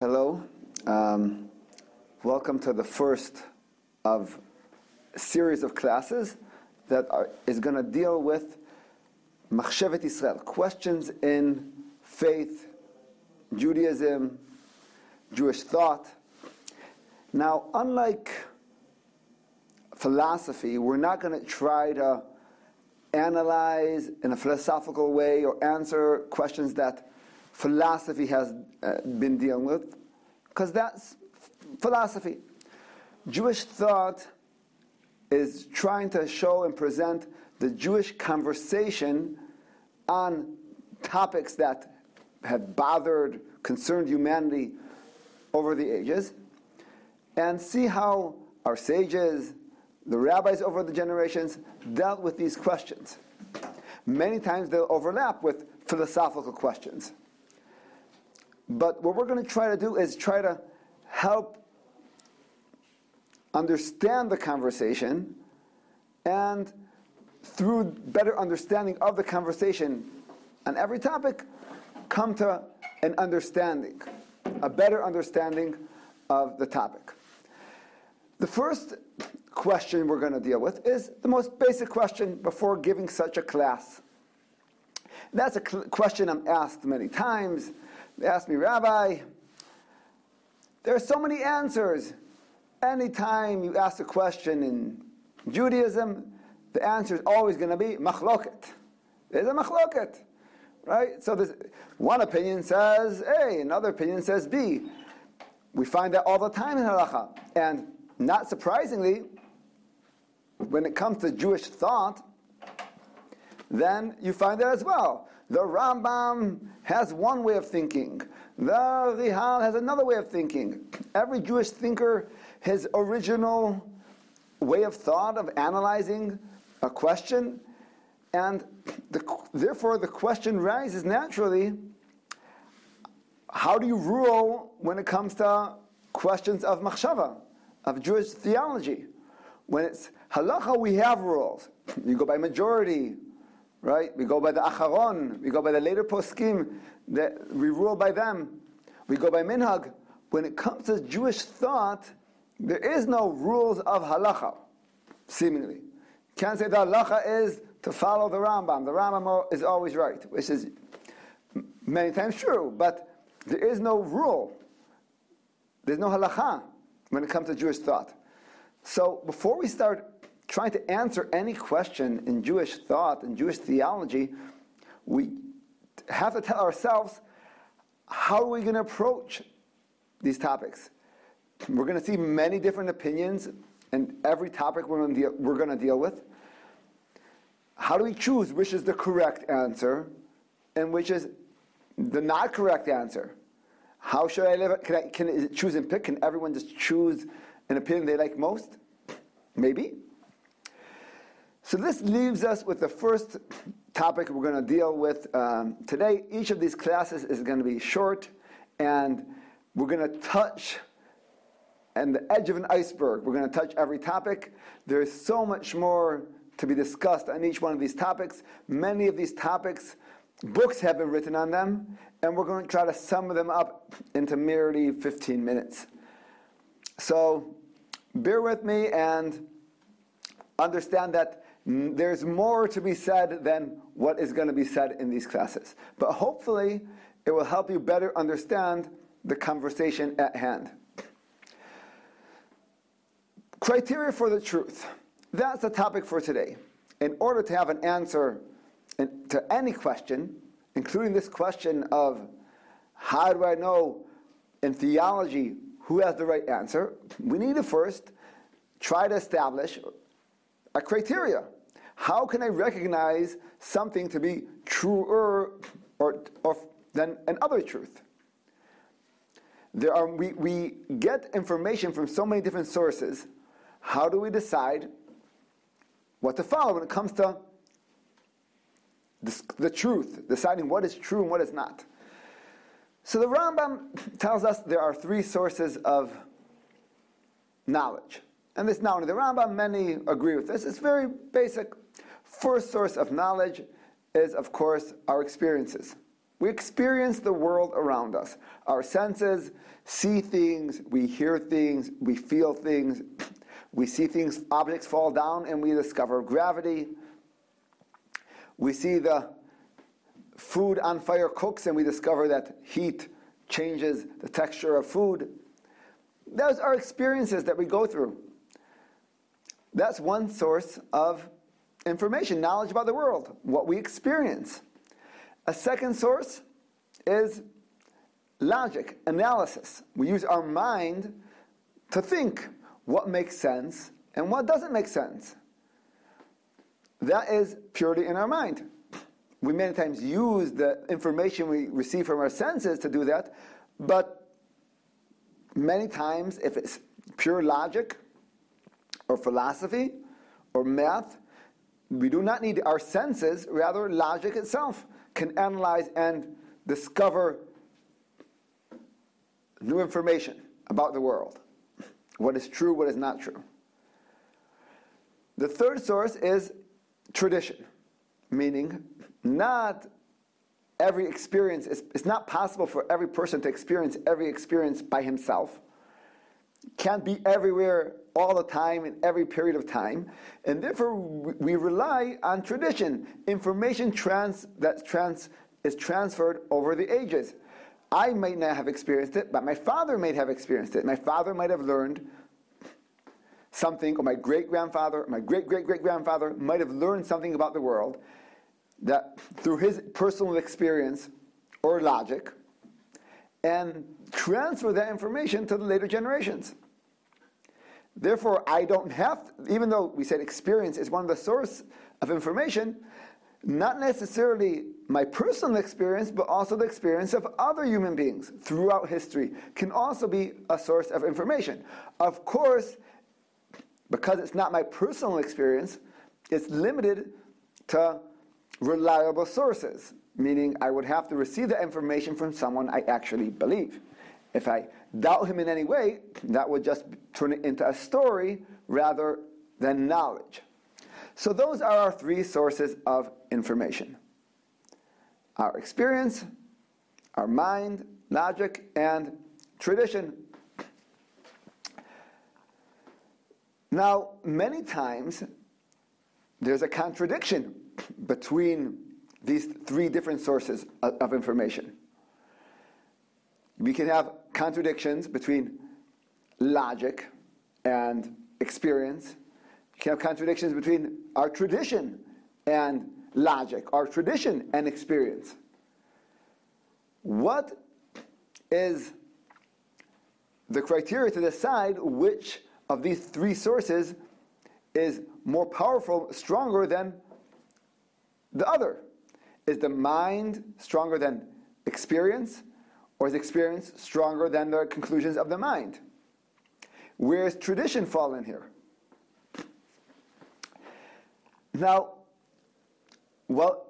Hello, welcome to the first of a series of classes that is going to deal with Machshevet Israel, questions in faith, Judaism, Jewish thought. Now, unlike philosophy, we're not going to try to analyze in a philosophical way or answer questions that philosophy has been dealing with, because that's philosophy. Jewish thought is trying to show and present the Jewish conversation on topics that have bothered, concerned humanity over the ages, and see how our sages, the rabbis over the generations, dealt with these questions. Many times they'll overlap with philosophical questions. But what we're going to try to do is try to help understand the conversation, and through better understanding of the conversation on every topic, come to an understanding, a better understanding of the topic. The first question we're going to deal with is the most basic question before giving such a class. That's a question I'm asked many times. They ask me, Rabbi, there are so many answers. Anytime you ask a question in Judaism, the answer is always going to be machloket. There's a machloket, right? So there's one opinion says A, another opinion says B. We find that all the time in halacha. And not surprisingly, when it comes to Jewish thought, then you find that as well. The Rambam has one way of thinking. The Rihal has another way of thinking. Every Jewish thinker, his original way of thought of analyzing a question, and therefore the question rises naturally, how do you rule when it comes to questions of machshava, of Jewish theology? When it's halacha, we have rules. You go by majority, right? We go by the acharon, we go by the later poskim, that we rule by them. We go by minhag. When it comes to Jewish thought, there is no rules of halacha, seemingly. You can't say the halacha is to follow the Rambam. The Rambam is always right, which is many times true, but there is no rule. There's no halacha when it comes to Jewish thought. So before we start trying to answer any question in Jewish thought and Jewish theology, we have to tell ourselves, how are we going to approach these topics? We're going to see many different opinions in every topic we're going to deal with. How do we choose which is the correct answer and which is the not correct answer? How should I live? Can it choose and pick? Can everyone just choose an opinion they like most? Maybe. So this leaves us with the first topic we're going to deal with today. Each of these classes is going to be short, and we're going to touch on the edge of an iceberg. We're going to touch every topic. There's so much more to be discussed on each one of these topics. Many of these topics, books have been written on them, and we're going to try to sum them up into merely 15 minutes. So bear with me and understand that there's more to be said than what is going to be said in these classes. But hopefully, it will help you better understand the conversation at hand. Criteria for the truth. That's the topic for today. In order to have an answer to any question, including this question of how do I know in theology who has the right answer, we need to first try to establish a criteria. How can I recognize something to be truer than another truth? We get information from so many different sources. How do we decide what to follow when it comes to the truth, deciding what is true and what is not? So the Rambam tells us there are three sources of knowledge. And this not only the Rambam, many agree with this. It's very basic. First source of knowledge is, of course, our experiences. We experience the world around us. Our senses see things, we hear things, we feel things, we see things, objects fall down, and we discover gravity. We see the food on fire cooks, and we discover that heat changes the texture of food. Those are experiences that we go through. That's one source of information, knowledge about the world, what we experience. A second source is logic, analysis. We use our mind to think what makes sense and what doesn't make sense. That is purely in our mind. We many times use the information we receive from our senses to do that, but many times if it's pure logic or philosophy or math, we do not need our senses, rather logic itself can analyze and discover new information about the world. What is true, what is not true. The third source is tradition, meaning not every experience, it's not possible for every person to experience every experience by himself. Can't be everywhere all the time in every period of time, and therefore we rely on tradition, information that is transferred over the ages. I might not have experienced it, but my father might have experienced it. My father might have learned something, or my great-grandfather, my great-great-great-grandfather might have learned something about the world that through his personal experience or logic, and transfer that information to the later generations. Therefore, I don't have to, even though we said experience is one of the sources of information, not necessarily my personal experience, but also the experience of other human beings throughout history can also be a source of information. Of course, because it's not my personal experience, it's limited to reliable sources, meaning I would have to receive the information from someone I actually believe. If I doubt him in any way, that would just turn it into a story rather than knowledge. So those are our three sources of information: our experience, our mind, logic, and tradition. Now, many times there's a contradiction between these three different sources of information. We can have contradictions between logic and experience. You can have contradictions between our tradition and logic, our tradition and experience. What is the criteria to decide which of these three sources is more powerful, stronger than the other? Is the mind stronger than experience, or is experience stronger than the conclusions of the mind? Where does tradition fall in here? Now, well,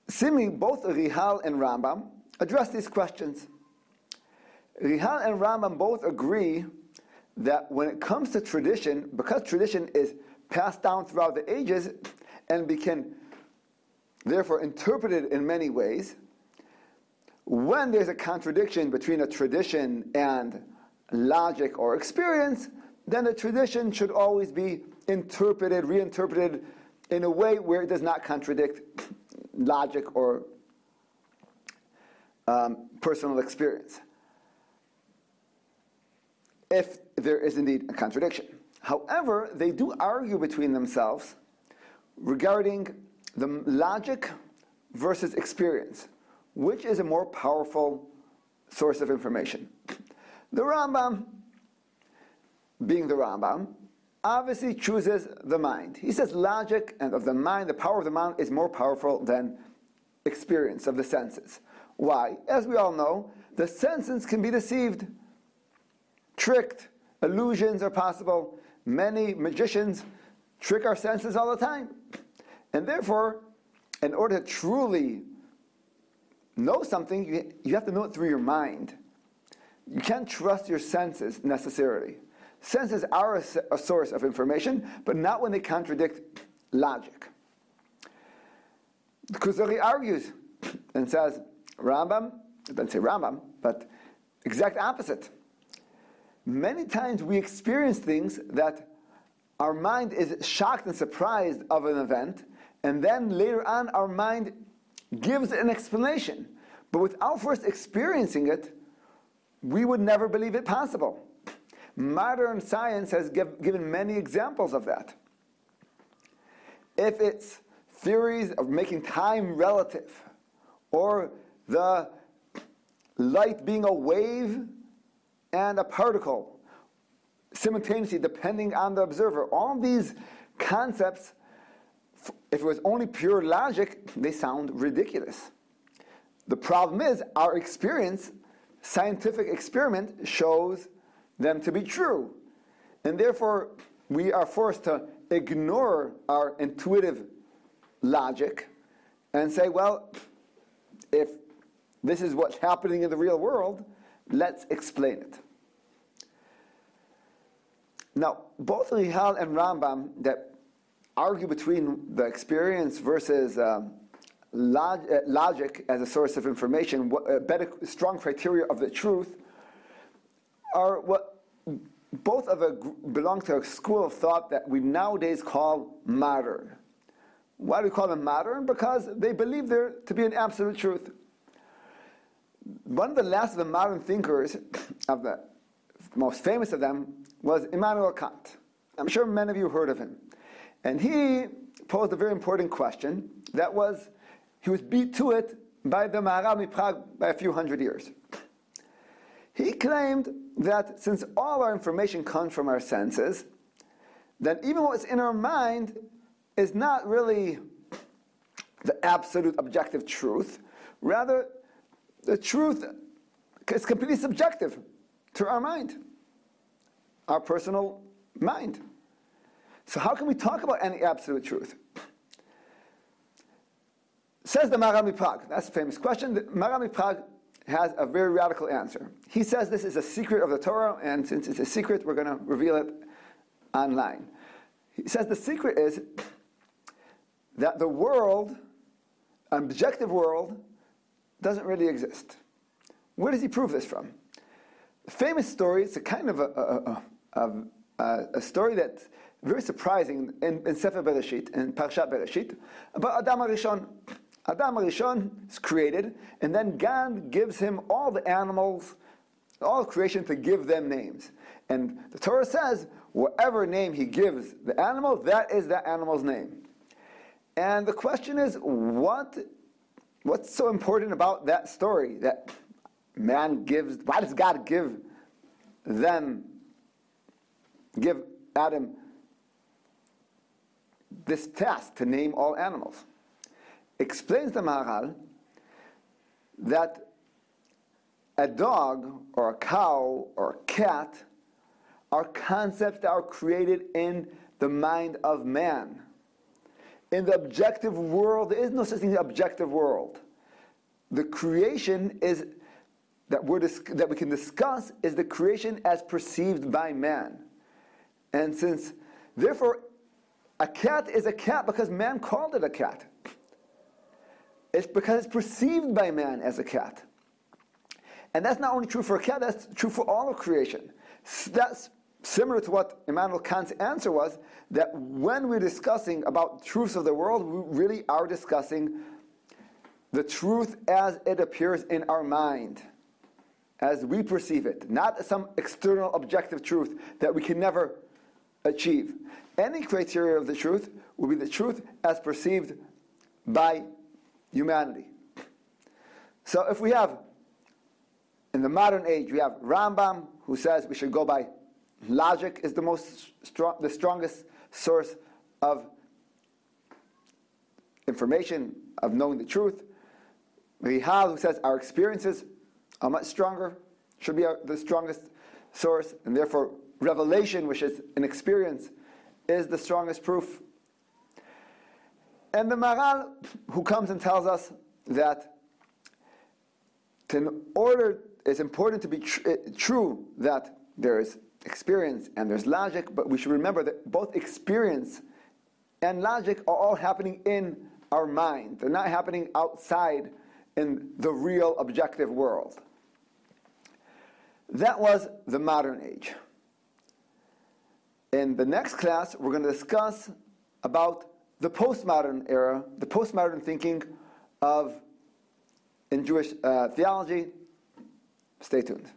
seemingly both Rihal and Rambam address these questions. Rihal and Rambam both agree that when it comes to tradition, because tradition is passed down throughout the ages and became therefore interpreted in many ways, when there's a contradiction between a tradition and logic or experience, then the tradition should always be interpreted, reinterpreted in a way where it does not contradict logic or personal experience, if there is indeed a contradiction. However, they do argue between themselves regarding the logic versus experience. Which is a more powerful source of information? The Rambam, being the Rambam, obviously chooses the mind. He says logic and of the mind, the power of the mind is more powerful than experience of the senses. Why? As we all know, the senses can be deceived, tricked, illusions are possible. Many magicians trick our senses all the time. And therefore, in order to truly know something, you have to know it through your mind. You can't trust your senses necessarily. Senses are a source of information, but not when they contradict logic. Kuzari argues and says, Rambam, it doesn't say Rambam, but exact opposite. Many times we experience things that our mind is shocked and surprised of an event, and then later on our mind gives an explanation. But without first experiencing it, we would never believe it possible. Modern science has given many examples of that. If it's theories of making time relative, or the light being a wave and a particle simultaneously depending on the observer, all these concepts, if it was only pure logic, they sound ridiculous. The problem is our experience, scientific experiment, shows them to be true. And therefore, we are forced to ignore our intuitive logic and say, well, if this is what's happening in the real world, let's explain it. Now, both Rihal and Rambam that argue between the experience versus logic as a source of information, better, strong criteria of the truth, are what both belong to a school of thought that we nowadays call modern. Why do we call them modern? Because they believe there to be an absolute truth. One of the last of the modern thinkers, of the most famous of them, was Immanuel Kant. I'm sure many of you heard of him. And he posed a very important question that was, he was beat to it by the Maharal Prague by a few hundred years. He claimed that since all our information comes from our senses, then even what's in our mind is not really the absolute objective truth. Rather, the truth is completely subjective to our mind, our personal mind. So how can we talk about any absolute truth? Says the Maharal Prague. That's a famous question. The Maharal Prague has a very radical answer. He says this is a secret of the Torah, and since it's a secret, we're going to reveal it online. He says the secret is that the world, an objective world, doesn't really exist. Where does he prove this from? The famous story, it's a kind of a story that's very surprising in Sefer Bereshit, in Parshat Bereshit, about Adam HaRishon. Adam HaRishon is created, and then God gives him all the animals, all creation, to give them names. And the Torah says, whatever name he gives the animal, that is that animal's name. And the question is, what's so important about that story that man gives? Why does God give Adam this task to name all animals? Explains the Maharal that a dog or a cow or a cat are concepts that are created in the mind of man. In the objective world, there is no such thing as objective world. The creation is that we can discuss is the creation as perceived by man. And since, therefore, a cat is a cat because man called it a cat. It's because it's perceived by man as a cat. And that's not only true for a cat, that's true for all of creation. That's similar to what Immanuel Kant's answer was, that when we're discussing about truths of the world, we really are discussing the truth as it appears in our mind, as we perceive it, not some external objective truth that we can never achieve. Any criteria of the truth will be the truth as perceived by humanity. So if we have, in the modern age, we have Rambam, who says we should go by logic is the strongest source of information, of knowing the truth. Rihal, who says our experiences are much stronger, should be the strongest source, and therefore revelation, which is an experience, is the strongest proof. And the Maharal, who comes and tells us that it's important to be true that there is experience and there's logic, but we should remember that both experience and logic are all happening in our mind. They're not happening outside in the real objective world. That was the modern age. In the next class, we're going to discuss about the postmodern era, the postmodern thinking in Jewish theology. Stay tuned.